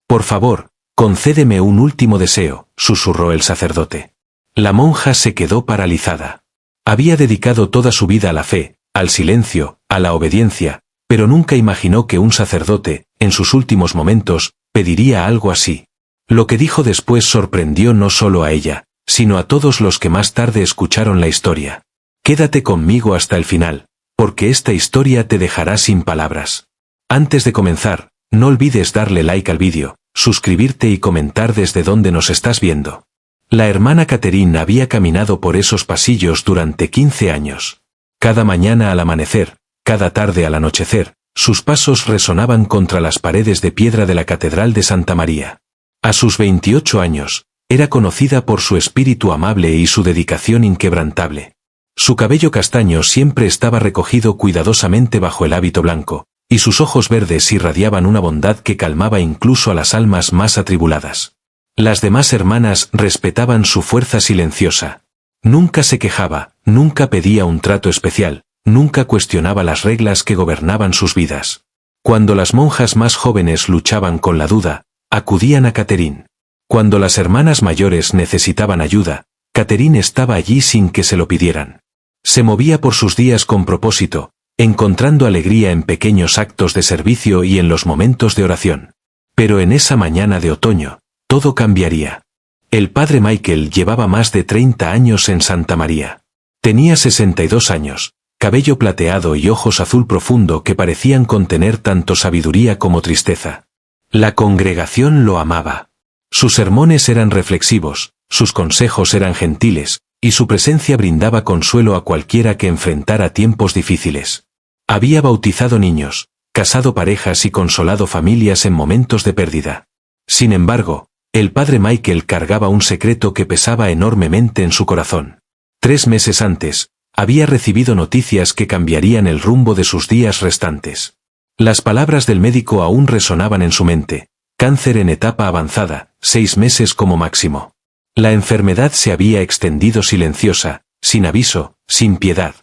Por favor, concédeme un último deseo, susurró el sacerdote. La monja se quedó paralizada. Había dedicado toda su vida a la fe, al silencio, a la obediencia, pero nunca imaginó que un sacerdote, en sus últimos momentos, pediría algo así. Lo que dijo después sorprendió no solo a ella, sino a todos los que más tarde escucharon la historia. Quédate conmigo hasta el final, porque esta historia te dejará sin palabras. Antes de comenzar, no olvides darle like al vídeo, suscribirte y comentar desde dónde nos estás viendo. La hermana Catherine había caminado por esos pasillos durante 15 años. Cada mañana al amanecer, cada tarde al anochecer, sus pasos resonaban contra las paredes de piedra de la Catedral de Santa María. A sus 28 años, era conocida por su espíritu amable y su dedicación inquebrantable. Su cabello castaño siempre estaba recogido cuidadosamente bajo el hábito blanco, y sus ojos verdes irradiaban una bondad que calmaba incluso a las almas más atribuladas. Las demás hermanas respetaban su fuerza silenciosa. Nunca se quejaba, nunca pedía un trato especial, nunca cuestionaba las reglas que gobernaban sus vidas. Cuando las monjas más jóvenes luchaban con la duda, acudían a Catherine. Cuando las hermanas mayores necesitaban ayuda, Catherine estaba allí sin que se lo pidieran. Se movía por sus días con propósito, encontrando alegría en pequeños actos de servicio y en los momentos de oración. Pero en esa mañana de otoño, todo cambiaría. El padre Michael llevaba más de 30 años en Santa María. Tenía 62 años, cabello plateado y ojos azul profundo que parecían contener tanto sabiduría como tristeza. La congregación lo amaba. Sus sermones eran reflexivos, sus consejos eran gentiles, y su presencia brindaba consuelo a cualquiera que enfrentara tiempos difíciles. Había bautizado niños, casado parejas y consolado familias en momentos de pérdida. Sin embargo, el padre Michael cargaba un secreto que pesaba enormemente en su corazón. 3 meses antes, había recibido noticias que cambiarían el rumbo de sus días restantes. Las palabras del médico aún resonaban en su mente: cáncer en etapa avanzada, 6 meses como máximo. La enfermedad se había extendido silenciosa, sin aviso, sin piedad.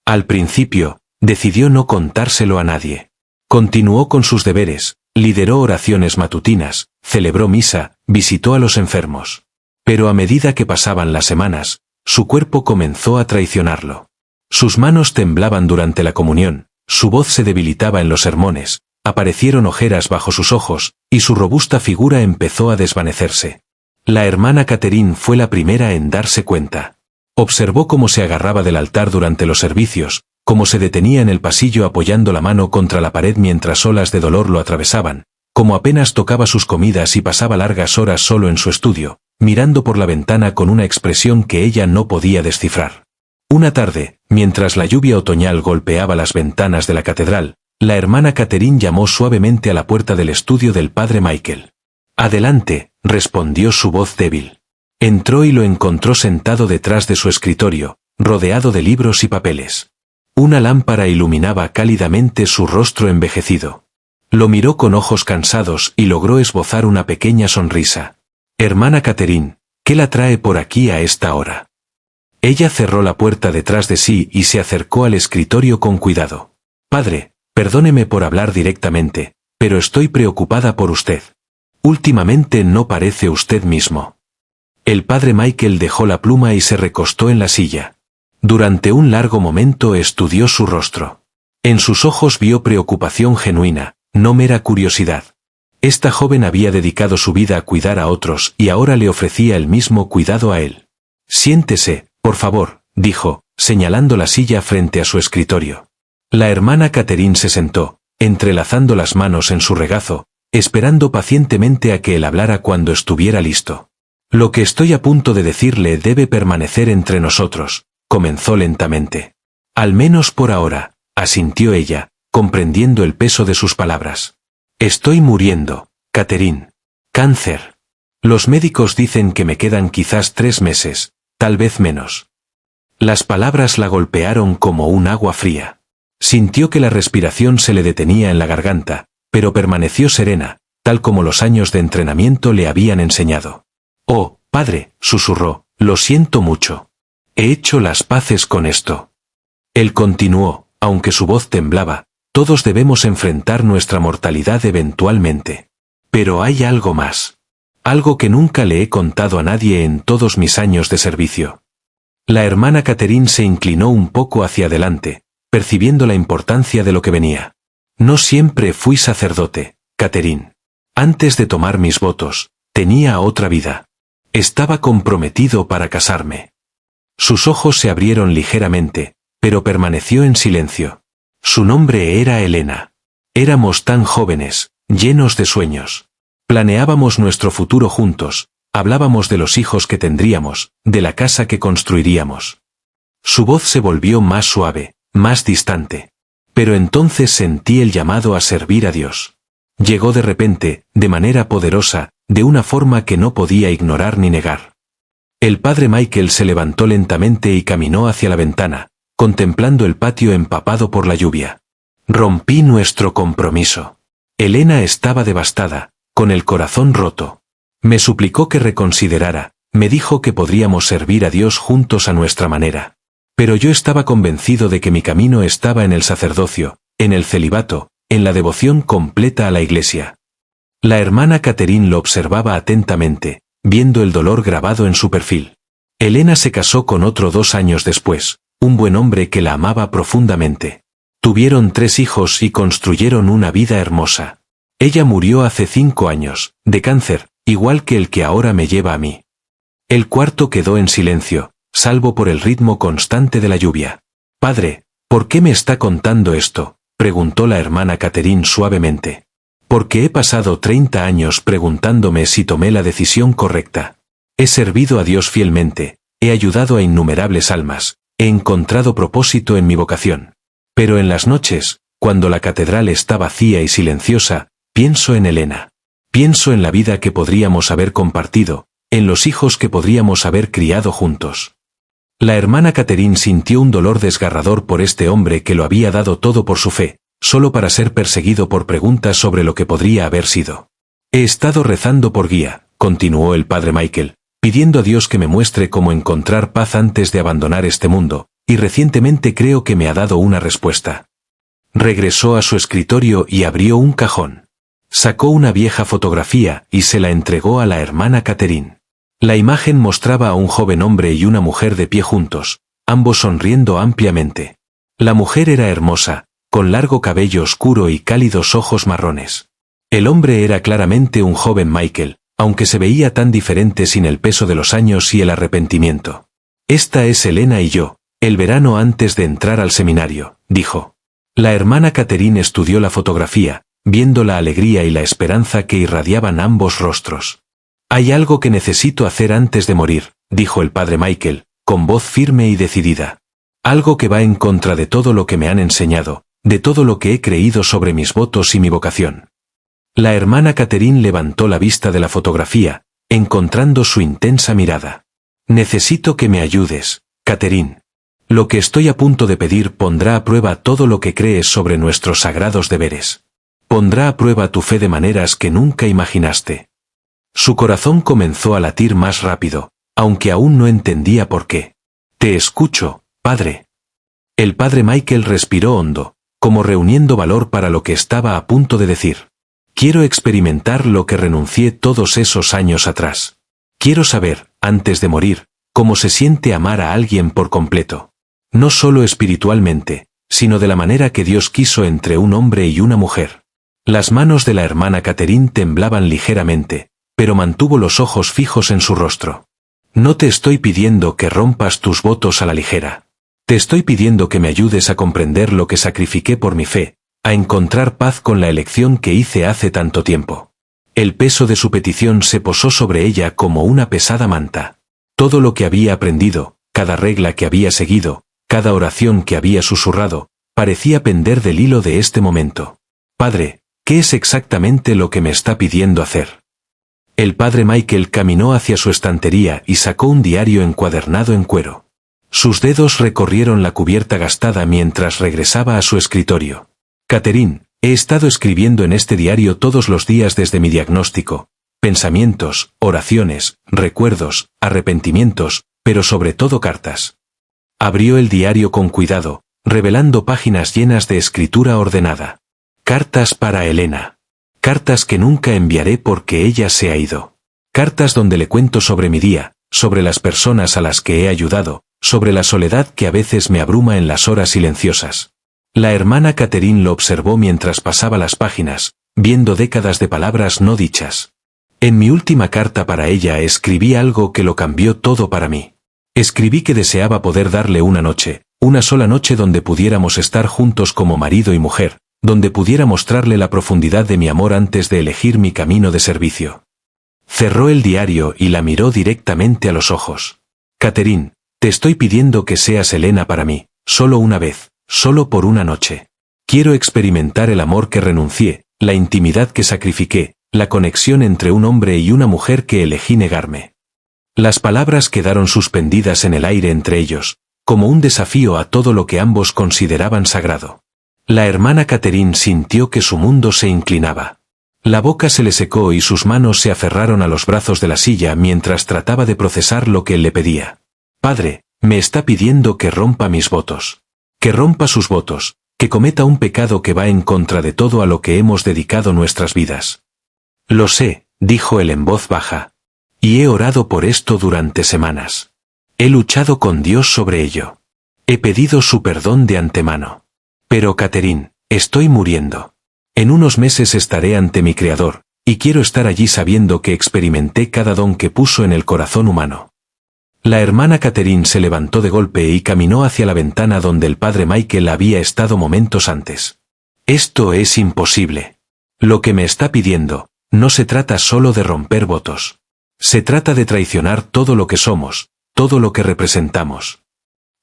Al principio, decidió no contárselo a nadie. Continuó con sus deberes, lideró oraciones matutinas, celebró misa, visitó a los enfermos. Pero a medida que pasaban las semanas, su cuerpo comenzó a traicionarlo. Sus manos temblaban durante la comunión, su voz se debilitaba en los sermones, aparecieron ojeras bajo sus ojos, y su robusta figura empezó a desvanecerse. La hermana Catherine fue la primera en darse cuenta. Observó cómo se agarraba del altar durante los servicios, cómo se detenía en el pasillo apoyando la mano contra la pared mientras olas de dolor lo atravesaban, cómo apenas tocaba sus comidas y pasaba largas horas solo en su estudio, mirando por la ventana con una expresión que ella no podía descifrar. Una tarde, mientras la lluvia otoñal golpeaba las ventanas de la catedral, la hermana Catherine llamó suavemente a la puerta del estudio del padre Michael. «Adelante», respondió su voz débil. Entró y lo encontró sentado detrás de su escritorio, rodeado de libros y papeles. Una lámpara iluminaba cálidamente su rostro envejecido. Lo miró con ojos cansados y logró esbozar una pequeña sonrisa. «Hermana Catherine, ¿qué la trae por aquí a esta hora?» Ella cerró la puerta detrás de sí y se acercó al escritorio con cuidado. «Padre, perdóneme por hablar directamente, pero estoy preocupada por usted. Últimamente no parece usted mismo». El padre Michael dejó la pluma y se recostó en la silla. Durante un largo momento estudió su rostro. En sus ojos vio preocupación genuina, no mera curiosidad. Esta joven había dedicado su vida a cuidar a otros y ahora le ofrecía el mismo cuidado a él. «Siéntese, por favor», dijo, señalando la silla frente a su escritorio. La hermana Catherine se sentó, entrelazando las manos en su regazo, esperando pacientemente a que él hablara cuando estuviera listo. «Lo que estoy a punto de decirle debe permanecer entre nosotros», comenzó lentamente. «Al menos por ahora», asintió ella, comprendiendo el peso de sus palabras. «Estoy muriendo, Catherine. Cáncer. Los médicos dicen que me quedan quizás 3 meses, tal vez menos». Las palabras la golpearon como un agua fría. Sintió que la respiración se le detenía en la garganta, pero permaneció serena, tal como los años de entrenamiento le habían enseñado. «Oh, padre», susurró, «lo siento mucho. He hecho las paces con esto». Él continuó, aunque su voz temblaba: «Todos debemos enfrentar nuestra mortalidad eventualmente. Pero hay algo más. Algo que nunca le he contado a nadie en todos mis años de servicio. La hermana Catherine se inclinó un poco hacia adelante, percibiendo la importancia de lo que venía. No siempre fui sacerdote, Catherine. Antes de tomar mis votos, tenía otra vida. Estaba comprometido para casarme. Sus ojos se abrieron ligeramente, pero permaneció en silencio. Su nombre era Elena. Éramos tan jóvenes, llenos de sueños. Planeábamos nuestro futuro juntos, hablábamos de los hijos que tendríamos, de la casa que construiríamos. Su voz se volvió más suave, más distante. Pero entonces sentí el llamado a servir a Dios. Llegó de repente, de manera poderosa, de una forma que no podía ignorar ni negar. El padre Michael se levantó lentamente y caminó hacia la ventana, contemplando el patio empapado por la lluvia. Rompí nuestro compromiso. Elena estaba devastada, con el corazón roto. Me suplicó que reconsiderara, me dijo que podríamos servir a Dios juntos a nuestra manera. Pero yo estaba convencido de que mi camino estaba en el sacerdocio, en el celibato, en la devoción completa a la Iglesia. La hermana Catherine lo observaba atentamente, viendo el dolor grabado en su perfil. Elena se casó con otro 2 años después, un buen hombre que la amaba profundamente. Tuvieron 3 hijos y construyeron una vida hermosa. Ella murió hace 5 años, de cáncer, igual que el que ahora me lleva a mí. El cuarto quedó en silencio, salvo por el ritmo constante de la lluvia. Padre, ¿por qué me está contando esto?, preguntó la hermana Catherine suavemente. Porque he pasado 30 años preguntándome si tomé la decisión correcta. He servido a Dios fielmente, he ayudado a innumerables almas, he encontrado propósito en mi vocación. Pero en las noches, cuando la catedral está vacía y silenciosa, pienso en Elena. Pienso en la vida que podríamos haber compartido, en los hijos que podríamos haber criado juntos. La hermana Catherine sintió un dolor desgarrador por este hombre que lo había dado todo por su fe, solo para ser perseguido por preguntas sobre lo que podría haber sido. He estado rezando por guía, continuó el padre Michael, pidiendo a Dios que me muestre cómo encontrar paz antes de abandonar este mundo, y recientemente creo que me ha dado una respuesta. Regresó a su escritorio y abrió un cajón. Sacó una vieja fotografía y se la entregó a la hermana Catherine. La imagen mostraba a un joven hombre y una mujer de pie juntos, ambos sonriendo ampliamente. La mujer era hermosa, con largo cabello oscuro y cálidos ojos marrones. El hombre era claramente un joven Michael, aunque se veía tan diferente sin el peso de los años y el arrepentimiento. Esta es Elena y yo, el verano antes de entrar al seminario, dijo. La hermana Catherine estudió la fotografía, viendo la alegría y la esperanza que irradiaban ambos rostros. Hay algo que necesito hacer antes de morir, dijo el padre Michael, con voz firme y decidida. Algo que va en contra de todo lo que me han enseñado, de todo lo que he creído sobre mis votos y mi vocación. La hermana Catherine levantó la vista de la fotografía, encontrando su intensa mirada. Necesito que me ayudes, Catherine. Lo que estoy a punto de pedir pondrá a prueba todo lo que crees sobre nuestros sagrados deberes. Pondrá a prueba tu fe de maneras que nunca imaginaste. Su corazón comenzó a latir más rápido, aunque aún no entendía por qué. Te escucho, padre. El padre Michael respiró hondo, como reuniendo valor para lo que estaba a punto de decir. Quiero experimentar lo que renuncié todos esos años atrás. Quiero saber, antes de morir, cómo se siente amar a alguien por completo. No solo espiritualmente, sino de la manera que Dios quiso entre un hombre y una mujer. Las manos de la hermana Catherine temblaban ligeramente, pero mantuvo los ojos fijos en su rostro. No te estoy pidiendo que rompas tus votos a la ligera. Te estoy pidiendo que me ayudes a comprender lo que sacrifiqué por mi fe, a encontrar paz con la elección que hice hace tanto tiempo. El peso de su petición se posó sobre ella como una pesada manta. Todo lo que había aprendido, cada regla que había seguido, cada oración que había susurrado, parecía pender del hilo de este momento. Padre, ¿qué es exactamente lo que me está pidiendo hacer? El padre Michael caminó hacia su estantería y sacó un diario encuadernado en cuero. Sus dedos recorrieron la cubierta gastada mientras regresaba a su escritorio. Catherine, he estado escribiendo en este diario todos los días desde mi diagnóstico. Pensamientos, oraciones, recuerdos, arrepentimientos, pero sobre todo cartas. Abrió el diario con cuidado, revelando páginas llenas de escritura ordenada. Cartas para Elena. Cartas que nunca enviaré porque ella se ha ido. Cartas donde le cuento sobre mi día, sobre las personas a las que he ayudado, sobre la soledad que a veces me abruma en las horas silenciosas. La hermana Catherine lo observó mientras pasaba las páginas, viendo décadas de palabras no dichas. En mi última carta para ella escribí algo que lo cambió todo para mí. Escribí que deseaba poder darle una noche, una sola noche donde pudiéramos estar juntos como marido y mujer, donde pudiera mostrarle la profundidad de mi amor antes de elegir mi camino de servicio. Cerró el diario y la miró directamente a los ojos. Catherine, te estoy pidiendo que seas Elena para mí, solo una vez, solo por una noche. Quiero experimentar el amor que renuncié, la intimidad que sacrifiqué, la conexión entre un hombre y una mujer que elegí negarme. Las palabras quedaron suspendidas en el aire entre ellos, como un desafío a todo lo que ambos consideraban sagrado. La hermana Catherine sintió que su mundo se inclinaba. La boca se le secó y sus manos se aferraron a los brazos de la silla mientras trataba de procesar lo que él le pedía. Padre, me está pidiendo que rompa mis votos. Que rompa sus votos, que cometa un pecado que va en contra de todo a lo que hemos dedicado nuestras vidas. Lo sé, dijo él en voz baja. Y he orado por esto durante semanas. He luchado con Dios sobre ello. He pedido su perdón de antemano. Pero Catherine, estoy muriendo. En unos meses estaré ante mi Creador, y quiero estar allí sabiendo que experimenté cada don que puso en el corazón humano. La hermana Catherine se levantó de golpe y caminó hacia la ventana donde el padre Michael había estado momentos antes. Esto es imposible. Lo que me está pidiendo, no se trata solo de romper votos. Se trata de traicionar todo lo que somos, todo lo que representamos.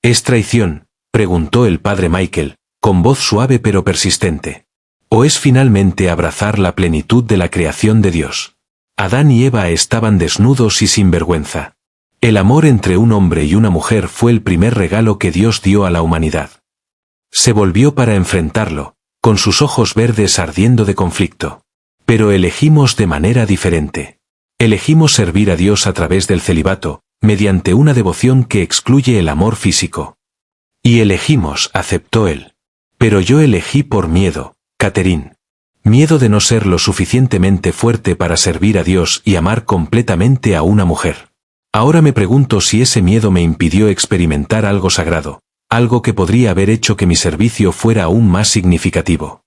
¿Es traición?, preguntó el padre Michael, con voz suave pero persistente. ¿O es finalmente abrazar la plenitud de la creación de Dios? Adán y Eva estaban desnudos y sin vergüenza. El amor entre un hombre y una mujer fue el primer regalo que Dios dio a la humanidad. Se volvió para enfrentarlo, con sus ojos verdes ardiendo de conflicto. Pero elegimos de manera diferente. Elegimos servir a Dios a través del celibato, mediante una devoción que excluye el amor físico. Y elegimos, aceptó él. Pero yo elegí por miedo, Catherine. Miedo de no ser lo suficientemente fuerte para servir a Dios y amar completamente a una mujer. Ahora me pregunto si ese miedo me impidió experimentar algo sagrado, algo que podría haber hecho que mi servicio fuera aún más significativo.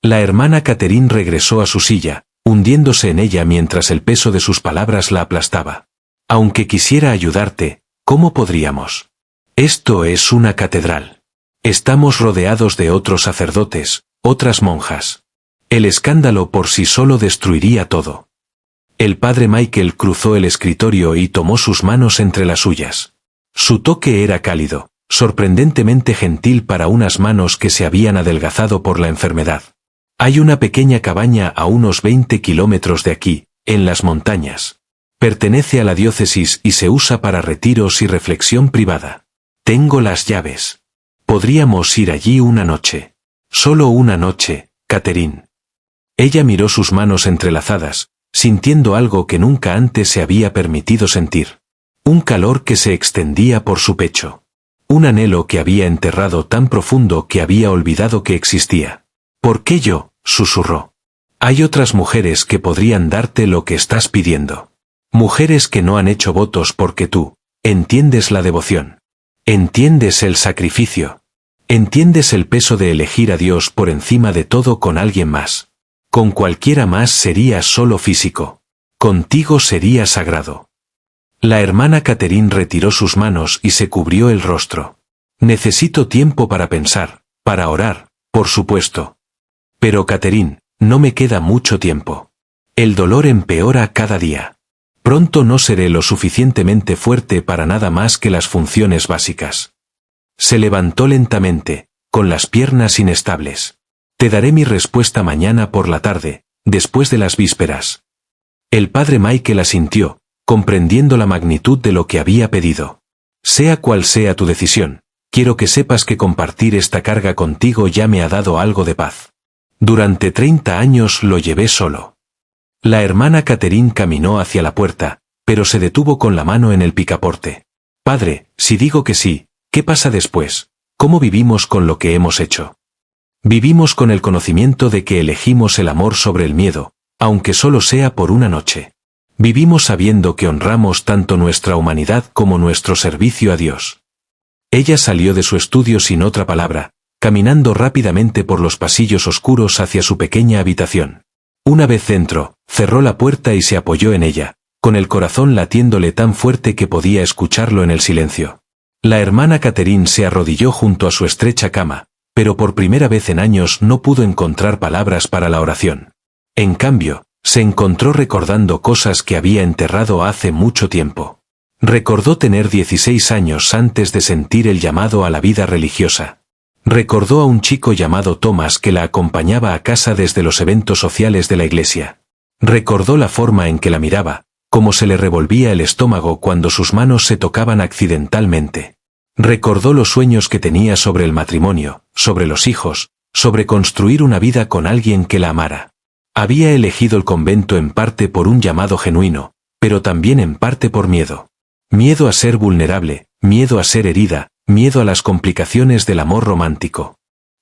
La hermana Catherine regresó a su silla, hundiéndose en ella mientras el peso de sus palabras la aplastaba. Aunque quisiera ayudarte, ¿cómo podríamos? Esto es una catedral. Estamos rodeados de otros sacerdotes, otras monjas. El escándalo por sí solo destruiría todo. El padre Michael cruzó el escritorio y tomó sus manos entre las suyas. Su toque era cálido, sorprendentemente gentil para unas manos que se habían adelgazado por la enfermedad. Hay una pequeña cabaña a unos 20 kilómetros de aquí, en las montañas. Pertenece a la diócesis y se usa para retiros y reflexión privada. Tengo las llaves. Podríamos ir allí una noche. Solo una noche, Catherine. Ella miró sus manos entrelazadas, sintiendo algo que nunca antes se había permitido sentir. Un calor que se extendía por su pecho. Un anhelo que había enterrado tan profundo que había olvidado que existía. ¿Por qué yo?, susurró. Hay otras mujeres que podrían darte lo que estás pidiendo. Mujeres que no han hecho votos porque tú entiendes la devoción. Entiendes el sacrificio. Entiendes el peso de elegir a Dios por encima de todo con alguien más. Con cualquiera más sería solo físico. Contigo sería sagrado. La hermana Catherine retiró sus manos y se cubrió el rostro. Necesito tiempo para pensar, para orar, por supuesto. Pero Catherine, no me queda mucho tiempo. El dolor empeora cada día. Pronto no seré lo suficientemente fuerte para nada más que las funciones básicas. Se levantó lentamente, con las piernas inestables. Te daré mi respuesta mañana por la tarde, después de las vísperas. El padre Michael asintió, comprendiendo la magnitud de lo que había pedido. Sea cual sea tu decisión, quiero que sepas que compartir esta carga contigo ya me ha dado algo de paz. Durante 30 años lo llevé solo. La hermana Catherine caminó hacia la puerta, pero se detuvo con la mano en el picaporte. Padre, si digo que sí, ¿qué pasa después? ¿Cómo vivimos con lo que hemos hecho? Vivimos con el conocimiento de que elegimos el amor sobre el miedo, aunque solo sea por una noche. Vivimos sabiendo que honramos tanto nuestra humanidad como nuestro servicio a Dios. Ella salió de su estudio sin otra palabra, caminando rápidamente por los pasillos oscuros hacia su pequeña habitación. Una vez dentro, cerró la puerta y se apoyó en ella, con el corazón latiéndole tan fuerte que podía escucharlo en el silencio. La hermana Catherine se arrodilló junto a su estrecha cama, pero por primera vez en años no pudo encontrar palabras para la oración. En cambio, se encontró recordando cosas que había enterrado hace mucho tiempo. Recordó tener 16 años antes de sentir el llamado a la vida religiosa. Recordó a un chico llamado Thomas que la acompañaba a casa desde los eventos sociales de la iglesia. Recordó la forma en que la miraba, cómo se le revolvía el estómago cuando sus manos se tocaban accidentalmente. Recordó los sueños que tenía sobre el matrimonio, sobre los hijos, sobre construir una vida con alguien que la amara. Había elegido el convento en parte por un llamado genuino, pero también en parte por miedo. Miedo a ser vulnerable, miedo a ser herida, miedo a las complicaciones del amor romántico.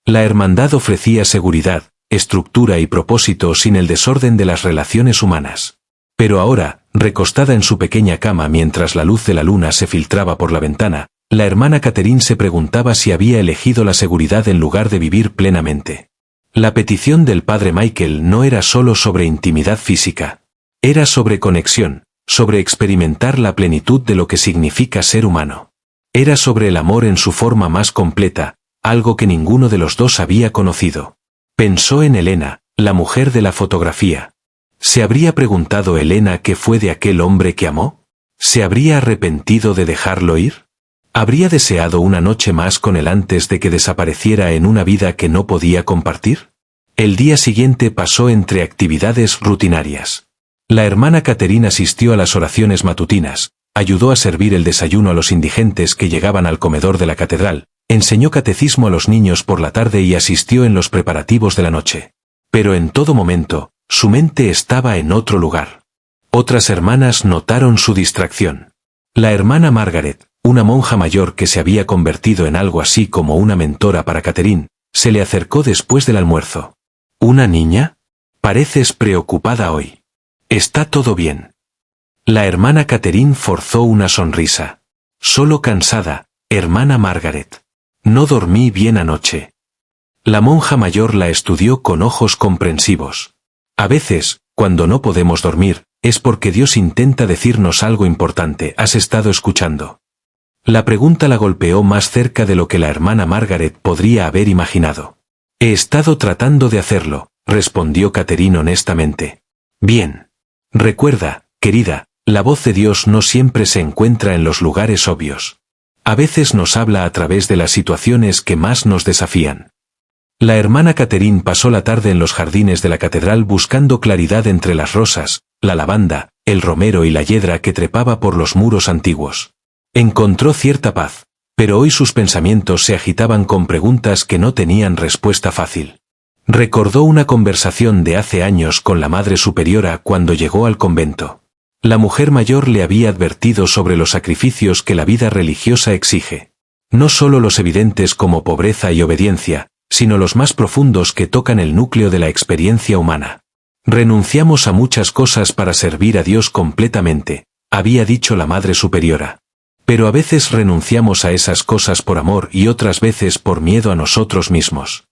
La hermandad ofrecía seguridad, estructura y propósito sin el desorden de las relaciones humanas. Pero ahora, recostada en su pequeña cama mientras la luz de la luna se filtraba por la ventana, la hermana Catherine se preguntaba si había elegido la seguridad en lugar de vivir plenamente. La petición del padre Michael no era solo sobre intimidad física. Era sobre conexión, sobre experimentar la plenitud de lo que significa ser humano. Era sobre el amor en su forma más completa, algo que ninguno de los dos había conocido. Pensó en Elena, la mujer de la fotografía. ¿Se habría preguntado Elena qué fue de aquel hombre que amó? ¿Se habría arrepentido de dejarlo ir? ¿Habría deseado una noche más con él antes de que desapareciera en una vida que no podía compartir? El día siguiente pasó entre actividades rutinarias. La hermana Catherine asistió a las oraciones matutinas, ayudó a servir el desayuno a los indigentes que llegaban al comedor de la catedral, enseñó catecismo a los niños por la tarde y asistió en los preparativos de la noche. Pero en todo momento, su mente estaba en otro lugar. Otras hermanas notaron su distracción. La hermana Margaret, una monja mayor que se había convertido en algo así como una mentora para Catherine, se le acercó después del almuerzo. ¿Una niña? Pareces preocupada hoy. ¿Está todo bien? La hermana Catherine forzó una sonrisa. Solo cansada, hermana Margaret. No dormí bien anoche. La monja mayor la estudió con ojos comprensivos. A veces, cuando no podemos dormir, es porque Dios intenta decirnos algo importante. ¿Has estado escuchando? La pregunta la golpeó más cerca de lo que la hermana Margaret podría haber imaginado. He estado tratando de hacerlo, respondió Catherine honestamente. Bien. Recuerda, querida, la voz de Dios no siempre se encuentra en los lugares obvios. A veces nos habla a través de las situaciones que más nos desafían. La hermana Catherine pasó la tarde en los jardines de la catedral buscando claridad entre las rosas, la lavanda, el romero y la hiedra que trepaba por los muros antiguos. Encontró cierta paz, pero hoy sus pensamientos se agitaban con preguntas que no tenían respuesta fácil. Recordó una conversación de hace años con la Madre Superiora cuando llegó al convento. La mujer mayor le había advertido sobre los sacrificios que la vida religiosa exige. No solo los evidentes como pobreza y obediencia, sino los más profundos que tocan el núcleo de la experiencia humana. Renunciamos a muchas cosas para servir a Dios completamente, había dicho la Madre Superiora. Pero a veces renunciamos a esas cosas por amor y otras veces por miedo a nosotros mismos.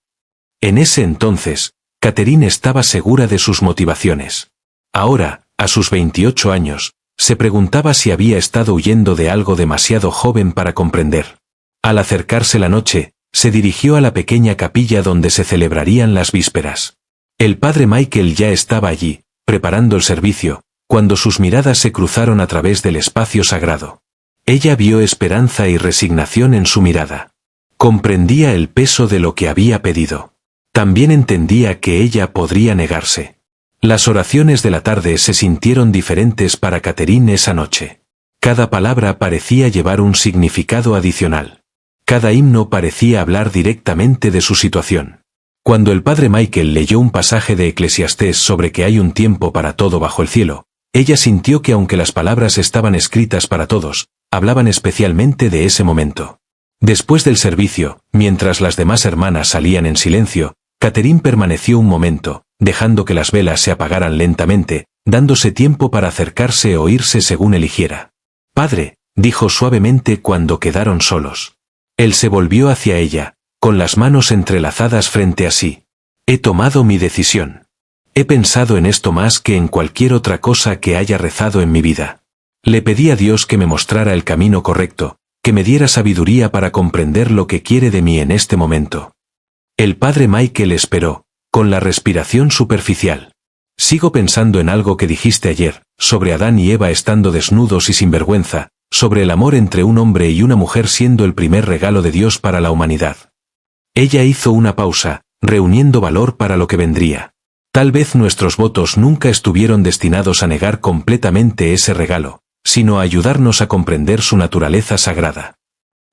En ese entonces, Catherine estaba segura de sus motivaciones. Ahora, a sus 28 años, se preguntaba si había estado huyendo de algo demasiado joven para comprender. Al acercarse la noche, se dirigió a la pequeña capilla donde se celebrarían las vísperas. El padre Michael ya estaba allí, preparando el servicio, cuando sus miradas se cruzaron a través del espacio sagrado. Ella vio esperanza y resignación en su mirada. Comprendía el peso de lo que había pedido. También entendía que ella podría negarse. Las oraciones de la tarde se sintieron diferentes para Catherine esa noche. Cada palabra parecía llevar un significado adicional. Cada himno parecía hablar directamente de su situación. Cuando el padre Michael leyó un pasaje de Eclesiastés sobre que hay un tiempo para todo bajo el cielo, ella sintió que aunque las palabras estaban escritas para todos, hablaban especialmente de ese momento. Después del servicio, mientras las demás hermanas salían en silencio, Catherine permaneció un momento, dejando que las velas se apagaran lentamente, dándose tiempo para acercarse o irse según eligiera. «Padre», dijo suavemente cuando quedaron solos. Él se volvió hacia ella, con las manos entrelazadas frente a sí. «He tomado mi decisión. He pensado en esto más que en cualquier otra cosa que haya rezado en mi vida. Le pedí a Dios que me mostrara el camino correcto, que me diera sabiduría para comprender lo que quiere de mí en este momento». El padre Michael esperó, con la respiración superficial. «Sigo pensando en algo que dijiste ayer, sobre Adán y Eva estando desnudos y sin vergüenza, sobre el amor entre un hombre y una mujer siendo el primer regalo de Dios para la humanidad». Ella hizo una pausa, reuniendo valor para lo que vendría. Tal vez nuestros votos nunca estuvieron destinados a negar completamente ese regalo, sino a ayudarnos a comprender su naturaleza sagrada.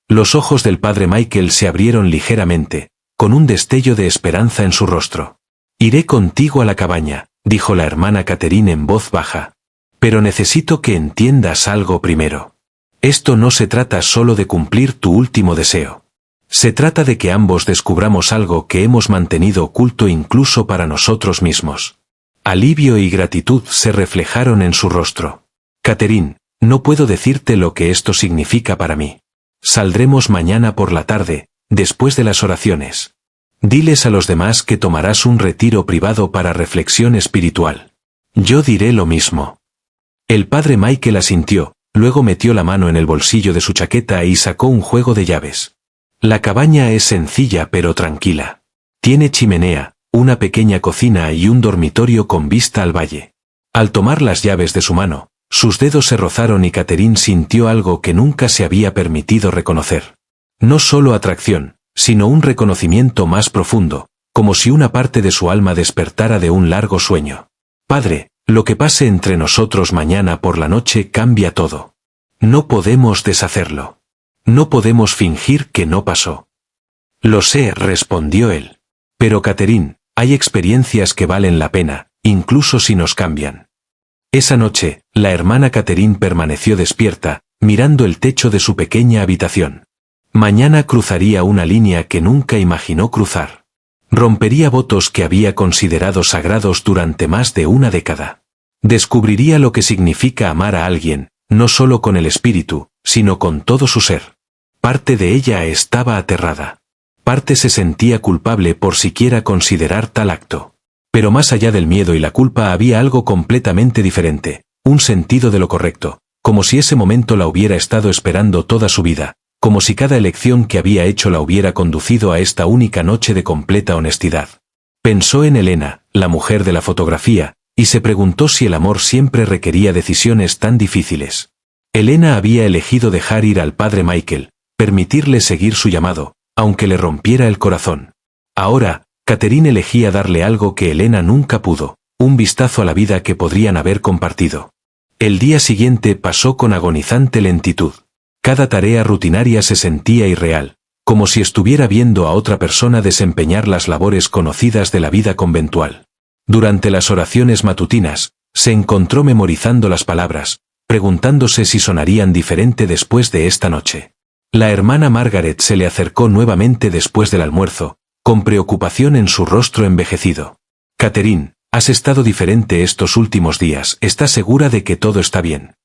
Los ojos del padre Michael se abrieron ligeramente, con un destello de esperanza en su rostro. «Iré contigo a la cabaña», dijo la hermana Catherine en voz baja. «Pero necesito que entiendas algo primero. Esto no se trata solo de cumplir tu último deseo. Se trata de que ambos descubramos algo que hemos mantenido oculto incluso para nosotros mismos». Alivio y gratitud se reflejaron en su rostro. «Catherine, no puedo decirte lo que esto significa para mí. Saldremos mañana por la tarde, después de las oraciones. Diles a los demás que tomarás un retiro privado para reflexión espiritual. Yo diré lo mismo». El padre Michael asintió, luego metió la mano en el bolsillo de su chaqueta y sacó un juego de llaves. «La cabaña es sencilla pero tranquila. Tiene chimenea, una pequeña cocina y un dormitorio con vista al valle». Al tomar las llaves de su mano, sus dedos se rozaron y Catherine sintió algo que nunca se había permitido reconocer. No solo atracción, sino un reconocimiento más profundo, como si una parte de su alma despertara de un largo sueño. «Padre, lo que pase entre nosotros mañana por la noche cambia todo. No podemos deshacerlo. No podemos fingir que no pasó». «Lo sé», respondió él. «Pero Catherine, hay experiencias que valen la pena, incluso si nos cambian». Esa noche, la hermana Catherine permaneció despierta, mirando el techo de su pequeña habitación. Mañana cruzaría una línea que nunca imaginó cruzar. Rompería votos que había considerado sagrados durante más de una década. Descubriría lo que significa amar a alguien, no solo con el espíritu, sino con todo su ser. Parte de ella estaba aterrada. Parte se sentía culpable por siquiera considerar tal acto. Pero más allá del miedo y la culpa había algo completamente diferente, un sentido de lo correcto, como si ese momento la hubiera estado esperando toda su vida, como si cada elección que había hecho la hubiera conducido a esta única noche de completa honestidad. Pensó en Elena, la mujer de la fotografía, y se preguntó si el amor siempre requería decisiones tan difíciles. Elena había elegido dejar ir al padre Michael, permitirle seguir su llamado, aunque le rompiera el corazón. Ahora, Catherine elegía darle algo que Elena nunca pudo, un vistazo a la vida que podrían haber compartido. El día siguiente pasó con agonizante lentitud. Cada tarea rutinaria se sentía irreal, como si estuviera viendo a otra persona desempeñar las labores conocidas de la vida conventual. Durante las oraciones matutinas, se encontró memorizando las palabras, preguntándose si sonarían diferente después de esta noche. La hermana Margaret se le acercó nuevamente después del almuerzo, con preocupación en su rostro envejecido. «Catherine, has estado diferente estos últimos días, ¿estás segura de que todo está bien?»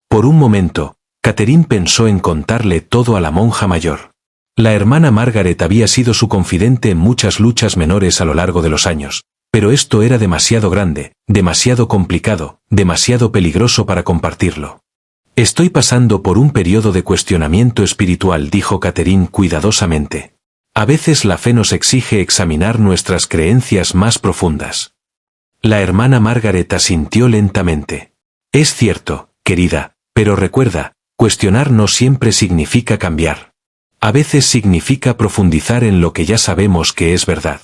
Por un momento, Catherine pensó en contarle todo a la monja mayor. La hermana Margaret había sido su confidente en muchas luchas menores a lo largo de los años, pero esto era demasiado grande, demasiado complicado, demasiado peligroso para compartirlo. «Estoy pasando por un periodo de cuestionamiento espiritual», dijo Catherine cuidadosamente. «A veces la fe nos exige examinar nuestras creencias más profundas». La hermana Margaret asintió lentamente. «Es cierto, querida, pero recuerda, cuestionar no siempre significa cambiar. A veces significa profundizar en lo que ya sabemos que es verdad».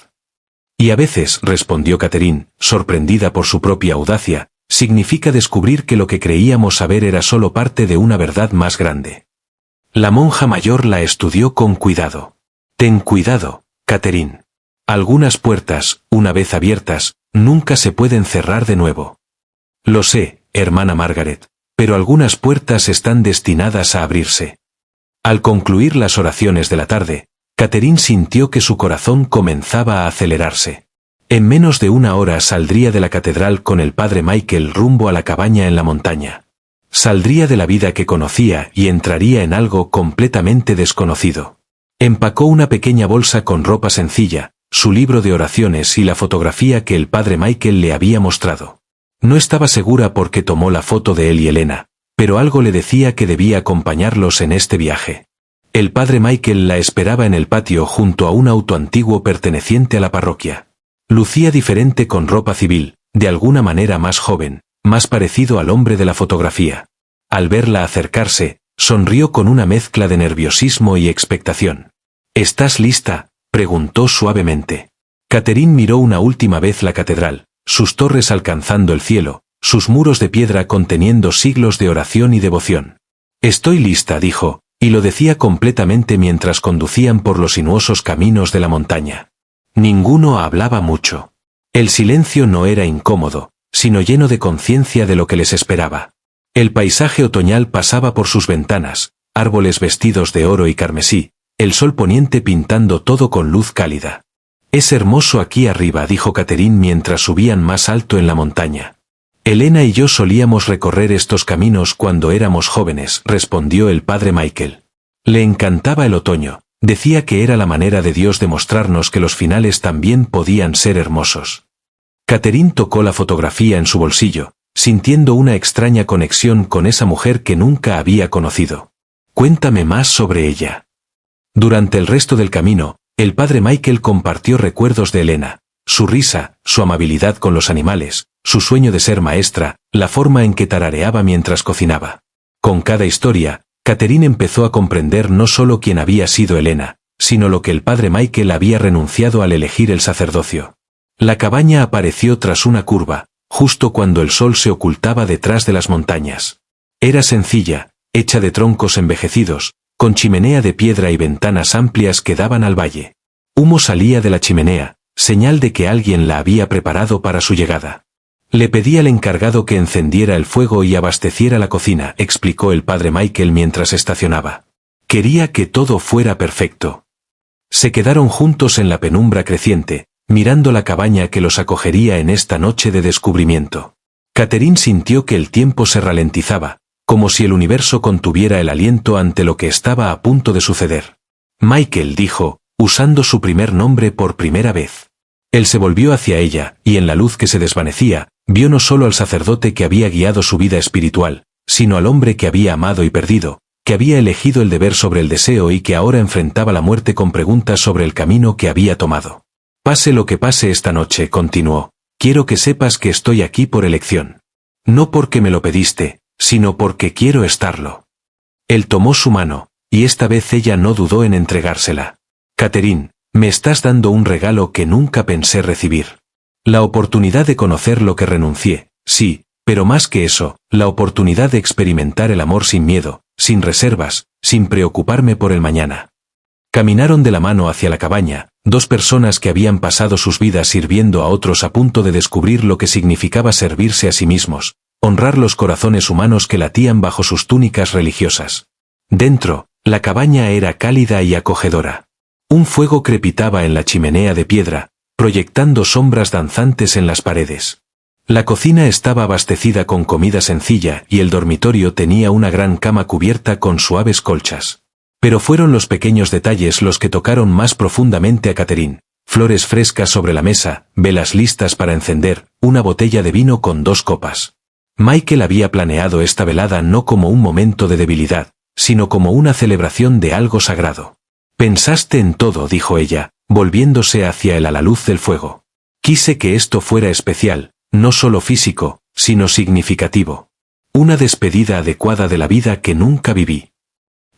«Y a veces», respondió Catherine, sorprendida por su propia audacia, «significa descubrir que lo que creíamos saber era solo parte de una verdad más grande». La monja mayor la estudió con cuidado. «Ten cuidado, Catherine. Algunas puertas, una vez abiertas, nunca se pueden cerrar de nuevo». «Lo sé, hermana Margaret, pero algunas puertas están destinadas a abrirse». Al concluir las oraciones de la tarde, Catherine sintió que su corazón comenzaba a acelerarse. En menos de una hora saldría de la catedral con el padre Michael rumbo a la cabaña en la montaña. Saldría de la vida que conocía y entraría en algo completamente desconocido. Empacó una pequeña bolsa con ropa sencilla, su libro de oraciones y la fotografía que el padre Michael le había mostrado. No estaba segura por qué tomó la foto de él y Elena, pero algo le decía que debía acompañarlos en este viaje. El padre Michael la esperaba en el patio junto a un auto antiguo perteneciente a la parroquia. Lucía diferente con ropa civil, de alguna manera más joven, más parecido al hombre de la fotografía. Al verla acercarse, sonrió con una mezcla de nerviosismo y expectación. ¿Estás lista?, preguntó suavemente. Catherine miró una última vez la catedral, sus torres alcanzando el cielo, sus muros de piedra conteniendo siglos de oración y devoción. Estoy lista, dijo, y lo decía completamente mientras conducían por los sinuosos caminos de la montaña. Ninguno hablaba mucho. El silencio no era incómodo, sino lleno de conciencia de lo que les esperaba. El paisaje otoñal pasaba por sus ventanas, árboles vestidos de oro y carmesí, el sol poniente pintando todo con luz cálida. Es hermoso aquí arriba, dijo Catherine mientras subían más alto en la montaña. Elena y yo solíamos recorrer estos caminos cuando éramos jóvenes, respondió el padre Michael. Le encantaba el otoño, decía que era la manera de Dios de mostrarnos que los finales también podían ser hermosos. Catherine tocó la fotografía en su bolsillo, sintiendo una extraña conexión con esa mujer que nunca había conocido. Cuéntame más sobre ella. Durante el resto del camino, el padre Michael compartió recuerdos de Elena, su risa, su amabilidad con los animales, su sueño de ser maestra, la forma en que tarareaba mientras cocinaba. Con cada historia, Catherine empezó a comprender no solo quién había sido Elena, sino lo que el padre Michael había renunciado al elegir el sacerdocio. La cabaña apareció tras una curva, justo cuando el sol se ocultaba detrás de las montañas. Era sencilla, hecha de troncos envejecidos, con chimenea de piedra y ventanas amplias que daban al valle. Humo salía de la chimenea, señal de que alguien la había preparado para su llegada. Le pedí al encargado que encendiera el fuego y abasteciera la cocina, explicó el padre Michael mientras estacionaba. Quería que todo fuera perfecto. Se quedaron juntos en la penumbra creciente, mirando la cabaña que los acogería en esta noche de descubrimiento. Catherine sintió que el tiempo se ralentizaba, como si el universo contuviera el aliento ante lo que estaba a punto de suceder. Michael, dijo, usando su primer nombre por primera vez. Él se volvió hacia ella, y en la luz que se desvanecía, vio no solo al sacerdote que había guiado su vida espiritual, sino al hombre que había amado y perdido, que había elegido el deber sobre el deseo y que ahora enfrentaba la muerte con preguntas sobre el camino que había tomado. Pase lo que pase esta noche, continuó, quiero que sepas que estoy aquí por elección. No porque me lo pediste, sino porque quiero estarlo. Él tomó su mano, y esta vez ella no dudó en entregársela. Catherine, me estás dando un regalo que nunca pensé recibir. La oportunidad de conocer lo que renuncié, sí, pero más que eso, la oportunidad de experimentar el amor sin miedo, sin reservas, sin preocuparme por el mañana. Caminaron de la mano hacia la cabaña, dos personas que habían pasado sus vidas sirviendo a otros a punto de descubrir lo que significaba servirse a sí mismos, honrar los corazones humanos que latían bajo sus túnicas religiosas. Dentro, la cabaña era cálida y acogedora. Un fuego crepitaba en la chimenea de piedra, proyectando sombras danzantes en las paredes. La cocina estaba abastecida con comida sencilla y el dormitorio tenía una gran cama cubierta con suaves colchas. Pero fueron los pequeños detalles los que tocaron más profundamente a Catherine. Flores frescas sobre la mesa, velas listas para encender, una botella de vino con 2 copas. Michael había planeado esta velada no como un momento de debilidad, sino como una celebración de algo sagrado. Pensaste en todo, dijo ella, volviéndose hacia él a la luz del fuego. Quise que esto fuera especial, no solo físico, sino significativo. Una despedida adecuada de la vida que nunca viví.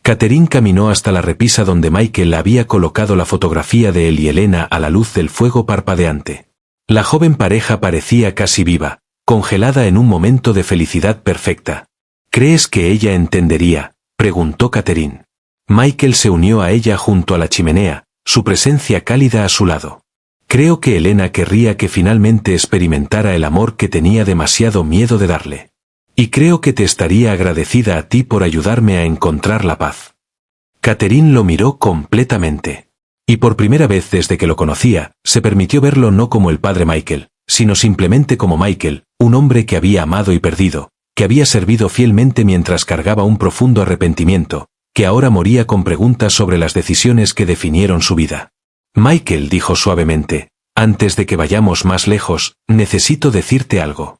Catherine caminó hasta la repisa donde Michael había colocado la fotografía de él y Elena a la luz del fuego parpadeante. La joven pareja parecía casi viva, congelada en un momento de felicidad perfecta. ¿Crees que ella entendería?, preguntó Catherine. Michael se unió a ella junto a la chimenea, su presencia cálida a su lado. Creo que Elena querría que finalmente experimentara el amor que tenía demasiado miedo de darle. Y creo que te estaría agradecida a ti por ayudarme a encontrar la paz. Catherine lo miró completamente. Y por primera vez desde que lo conocía, se permitió verlo no como el padre Michael, sino simplemente como Michael, un hombre que había amado y perdido, que había servido fielmente mientras cargaba un profundo arrepentimiento, que ahora moría con preguntas sobre las decisiones que definieron su vida. Michael dijo suavemente, antes de que vayamos más lejos, necesito decirte algo.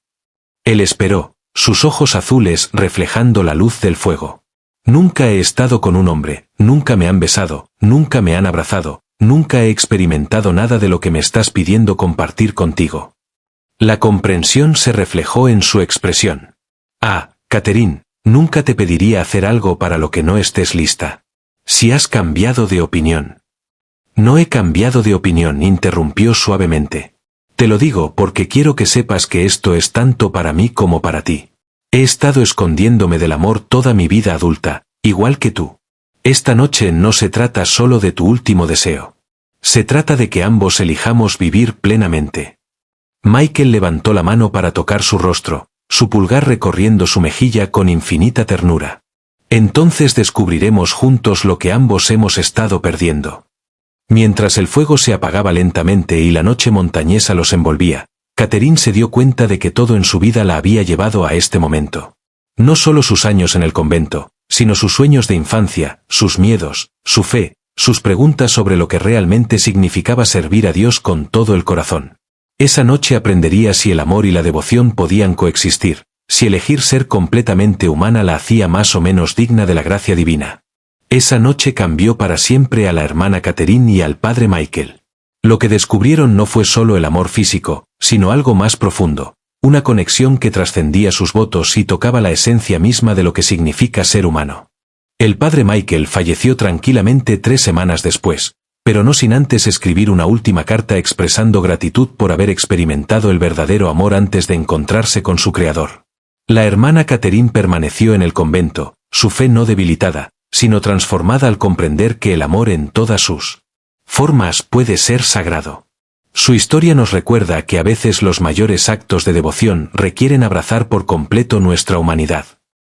Él esperó, sus ojos azules reflejando la luz del fuego. Nunca he estado con un hombre, nunca me han besado, nunca me han abrazado, nunca he experimentado nada de lo que me estás pidiendo compartir contigo. La comprensión se reflejó en su expresión. Ah, Catherine, nunca te pediría hacer algo para lo que no estés lista. Si has cambiado de opinión. No he cambiado de opinión, interrumpió suavemente. Te lo digo porque quiero que sepas que esto es tanto para mí como para ti. He estado escondiéndome del amor toda mi vida adulta, igual que tú. Esta noche no se trata solo de tu último deseo. Se trata de que ambos elijamos vivir plenamente. Michael levantó la mano para tocar su rostro, su pulgar recorriendo su mejilla con infinita ternura. Entonces descubriremos juntos lo que ambos hemos estado perdiendo. Mientras el fuego se apagaba lentamente y la noche montañesa los envolvía, Catherine se dio cuenta de que todo en su vida la había llevado a este momento. No solo sus años en el convento, sino sus sueños de infancia, sus miedos, su fe, sus preguntas sobre lo que realmente significaba servir a Dios con todo el corazón. Esa noche aprendería si el amor y la devoción podían coexistir, si elegir ser completamente humana la hacía más o menos digna de la gracia divina. Esa noche cambió para siempre a la hermana Catherine y al padre Michael. Lo que descubrieron no fue solo el amor físico, sino algo más profundo, una conexión que trascendía sus votos y tocaba la esencia misma de lo que significa ser humano. El padre Michael falleció tranquilamente 3 semanas después, pero no sin antes escribir una última carta expresando gratitud por haber experimentado el verdadero amor antes de encontrarse con su creador. La hermana Catherine permaneció en el convento, su fe no debilitada, sino transformada al comprender que el amor en todas sus formas puede ser sagrado. Su historia nos recuerda que a veces los mayores actos de devoción requieren abrazar por completo nuestra humanidad.